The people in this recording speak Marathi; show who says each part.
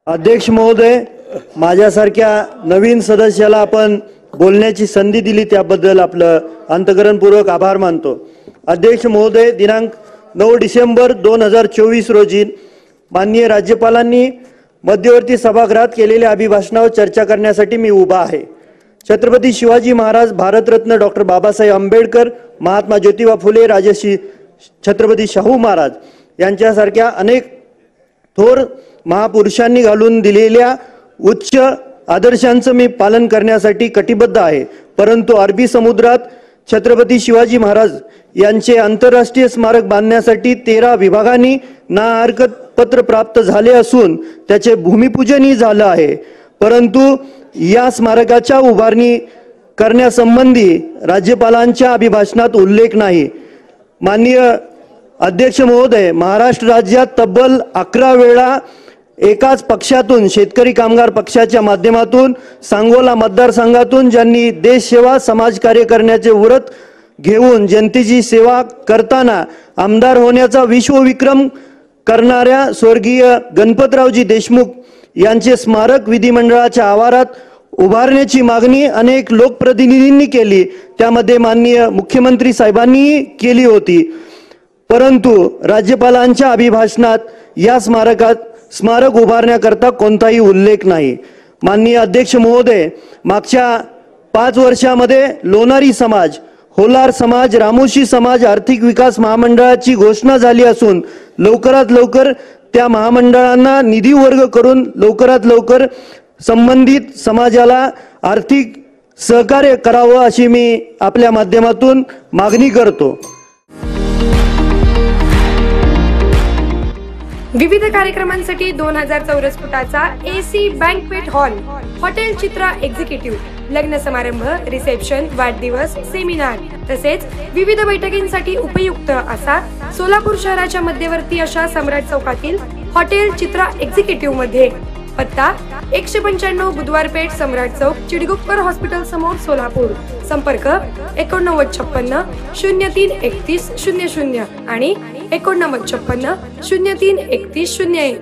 Speaker 1: अध्यक्ष महोदय, माझ्यासारख्या नवीन सदस्याला आपण बोलण्याची संधी दिली त्याबद्दल आपलं अंतःकरणपूर्वक आभार मानतो। अध्यक्ष महोदय, दिनांक 9 डिसेंबर 2024 रोजी माननीय राज्यपालांनी मध्यवर्ती सभागृहात केलेल्या अभिभाषणावर चर्चा करण्यासाठी मी उभा आहे। छत्रपती शिवाजी महाराज, भारतरत्न डॉक्टर बाबासाहेब आंबेडकर, महात्मा ज्योतिबा फुले, राजर्षी छत्रपती शाहू महाराज यांच्यासारख्या अनेक थोर महापुरुषांनी घालून दिलेल्या उच्च आदर्शांचं मी पालन करण्यासाठी कटिबद्ध आहे। परंतु अरबी समुद्रात छत्रपती शिवाजी महाराज यांचे आंतरराष्ट्रीय स्मारक बांधण्यासाठी 13 विभागांनी नाहरकत पत्र प्राप्त झाले असून त्याचे भूमिपूजनही झाले आहे। परंतु या स्मारकाच्या उभारणी करण्यासंबंधी राज्यपालांच्या अभिभाषणात उल्लेख नाही। माननीय अध्यक्ष महोदय, महाराष्ट्र राज्यात तब्बल 11 वेळा एकाच पक्षातून शेतकरी कामगार पक्षाच्या माध्यमातून सांगोला मतदारसंघातून ज्यांनी देशसेवा समाजकार्य करण्याचे व्रत घेऊन जनतेची सेवा करताना आमदार होण्याचा विश्वविक्रम करणाऱ्या स्वर्गीय गणपतरावजी देशमुख यांचे स्मारक विधिमंडळाच्या आवारात उभारण्याची मागणी अनेक लोकप्रतिनिधींनी केली, त्यामध्ये माननीय मुख्यमंत्री साहेबांनी केली होती। परंतु राज्यपालांच्या अभिभाषणात या स्मारक उभारण्याकरता कोणताही उल्लेख नाही। माननीय अध्यक्ष महोदय, मागच्या 5 वर्षामध्ये लोणारी समाज, होलार समाज, रामोशी समाज आर्थिक विकास महामंडळाची घोषणा झाली असून लवकरात लवकर त्या महामंडळांना निधी वर्ग करून लवकरात लवकर संबंधित समाजाला आर्थिक सहकार्य करावं अशी मी आपल्या माध्यमातून मागणी करतो।
Speaker 2: विविध कार्यक्रमांसाठी 2000 चौरस फुटाचा AC बँकवेट हॉल, हॉटेल चित्रा एक्झिक्युटिव्ह, लग्न समारंभ, रिसेप्शन, वाढदिवस, सेमिनार तसेच विविध बैठकींसाठी उपयुक्त असा सोलापूर शहराच्या मध्यवर्ती अशा सम्राट चौकातील हॉटेल चित्रा एक्झिक्युटिव्ह मध्ये पत्ता 195 बुधवार पेठ, सम्राट चौक, चिडगुप्कर हॉस्पिटल समोर, सोलापूर। संपर्क 8956 03 31 00 आणि 8956 03 31 01।